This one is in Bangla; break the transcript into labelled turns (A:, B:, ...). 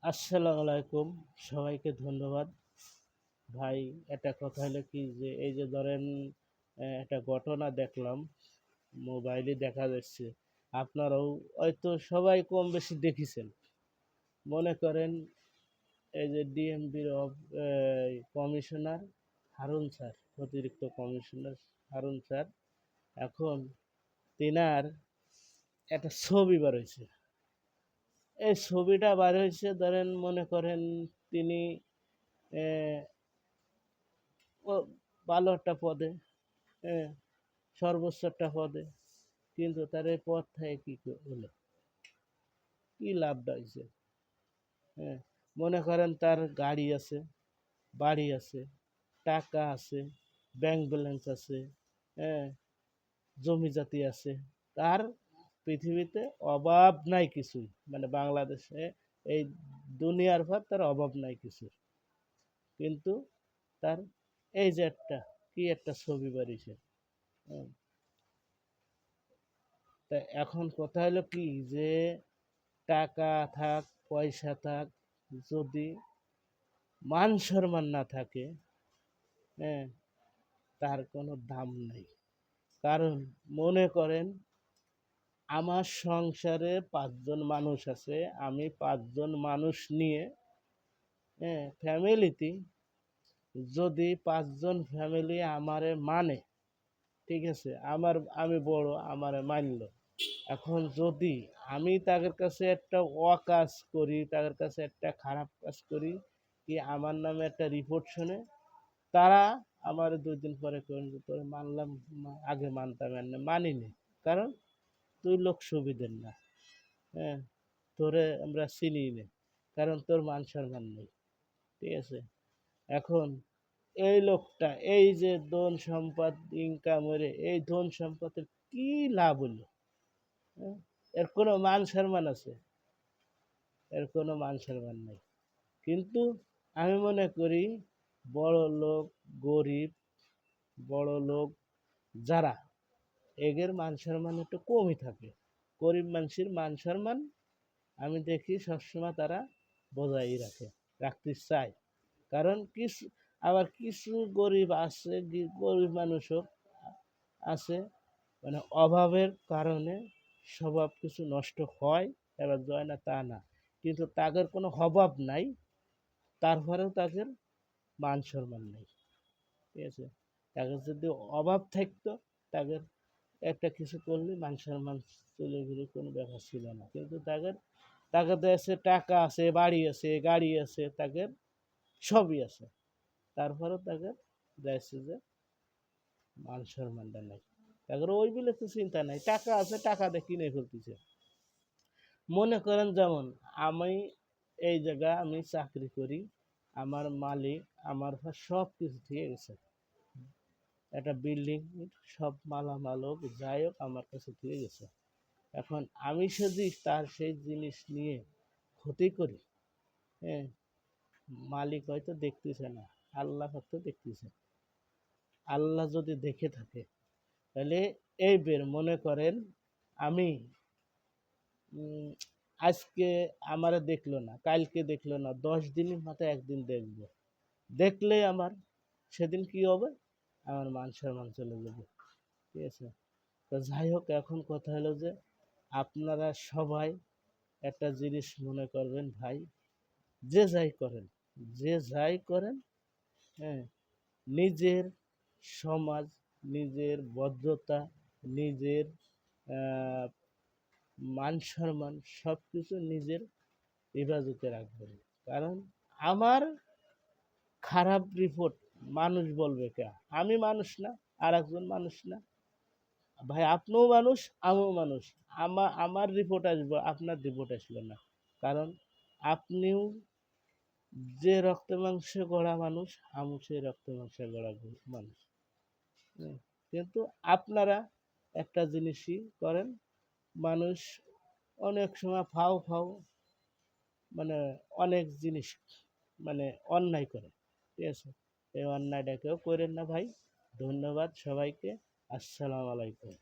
A: আসসালামু আলাইকুম, সবাইকে ধন্যবাদ। ভাই, একটা কথা হলো কি যে এই যে ধরেন একটা ঘটনা দেখলাম, মোবাইলে দেখা যাচ্ছে। আপনারাও হয়তো সবাই কম বেশি দেখেছেন। মনে করেন এই যে ডিএমপির কমিশনার হারুন স্যার, অতিরিক্ত কমিশনার হারুন স্যার, এখন তিনার একটা ছবি বার হয়েছে। এই ছবিটা বার হয়েছে, ধরেন মনে করেন তিনি আহ, ও ভালো একটা পদে, হ্যাঁ, সর্বোচ্চ একটা পদে, কিন্তু তার এই পদ থেকে হলো, কি লাভটা হয়েছে? হ্যাঁ, মনে করেন তার গাড়ি আছে, বাড়ি আছে, টাকা আছে, ব্যাংক ব্যালেন্স আছে, হ্যাঁ, জমি জাতি আছে, তার পৃথিবীতে অভাব নাই কিছুই, মানে বাংলাদেশে এই দুনিয়ার পর তার অভাব নাই কিছু, কিন্তু তার এই যে একটা কি একটা ছবি বাড়িছে। তা এখন কথা হলো কি যে টাকা থাক, পয়সা থাক, যদি মান সম্মান না থাকে, হ্যাঁ, তার কোনো দাম নেই। কারণ মনে করেন আমার সংসারে 5 জন মানুষ আছে, আমি 5 জন মানুষ নিয়ে, হ্যাঁ, ফ্যামিলিতে যদি 5 জন ফ্যামিলি আমারে মানে, ঠিক আছে, আমি বড়, আমারে মানলো। এখন যদি আমি তাদের কাছে একটা অকাজ করি, তাদের কাছে একটা খারাপ কাজ করি, কি আমার নামে একটা রিপোর্ট শুনে তারা আমার 2 দিন পরে করেন যে তোর মানলাম, আগে মানতাম না, মানিনি। কারণ তুই লোক সুবিধের না, হ্যাঁ, তোরে আমরা চিনি না, কারণ তোর মান সম্মান নেই, ঠিক আছে। এখন এই লোকটা এই যে ধন সম্পদ ইনকাম করে, এই ধন সম্পদের কি লাভ হলো? হ্যাঁ? এর কোনো মান সম্মান আছে? এর কোনো মান সম্মান নেই। কিন্তু আমি মনে করি বড় লোক, গরিব, বড় লোক যারা, এদের মান সম্মান একটু কমই থাকে। গরিব মানুষের মান সম্মান আমি দেখি সবসময় তারা বজায় রাখতে চায়। কারণ কিছু, আবার কিছু গরিব আছে, গরিব মানুষও আছে, মানে অভাবের কারণে স্বভাব কিছু নষ্ট হয়, এবার যায় না তা না, কিন্তু তাদের কোনো অভাব নাই, তারপরেও তাদের মান সম্মান নেই, ঠিক আছে। তাদের যদি অভাব থাকতো, তাদের একটা কিছু করলে মান সম্মান চলে গেলে কোনো ব্যাপার ছিল না, কিন্তু তাদের তাদের দেশে টাকা আছে, বাড়ি আছে, গাড়ি আছে, তাদের সবই আছে, তারপরেও তাদের দেখছে যে মান সম্মানটা নাই। তাদের ওই বলে তো চিন্তা নাই, টাকা আছে, টাকা দিয়ে কিনে ফেলতেছে। মনে করেন যেমন আমি এই জায়গা আমি চাকরি করি, আমার মালিক আমার সব কিছু ঠিক গেছে, একটা বিল্ডিং, সব মালামাল হোক যাই হোক আমার কাছে ঠিক গেছে। এখন আমি যদি তার সেই জিনিস নিয়ে ক্ষতি করি, হ্যাঁ, মালিক হয়তো দেখতেছে না, আল্লাহ হয়তো দেখতেছে। আল্লাহ যদি দেখে থাকে, তাহলে এই বের মনে করেন আমি আজকে আমারে দেখলো না, কালকে দেখলো না, 10 দিনের মাথায় একদিন দেখবো, দেখলে আমার সেদিন কি হবে? আমার মান সম্মান চলে যাবে, ঠিক আছে। তো যাই হোক, এখন কথা হলো যে আপনারা সবাই একটা জিনিস মনে করবেন ভাই, যে যাই করেন, যে যাই করেন, হ্যাঁ, নিজের সমাজ, নিজের ভদ্রতা, নিজের আহ, মান সম্মান সব কিছু নিজের হেফাজতে রাখবেন। কারণ আমার খারাপ রিপোর্ট মানুষ বলবে কে? আমি মানুষ না? আর একজন মানুষ না? ভাই, আপনিও মানুষ, আমিও মানুষ। আমার রিপোর্ট আসবো, আপনার রিপোর্ট আসবে না। কারণ আপনিও যে রক্ত মাংসে গড়া মানুষ, আমিও সেই রক্ত মাংসে গড়া মানুষ। হুম। কিন্তু আপনারা একটা জিনিসই করেন, মানুষ অনেক সময় ফাও ফাও, মানে অনেক জিনিস, মানে অন্যায় করে, ঠিক আছে। এই অন্যায়টা কেউ করেন না ভাই। ধন্যবাদ সবাইকে। আসসালামু আলাইকুম।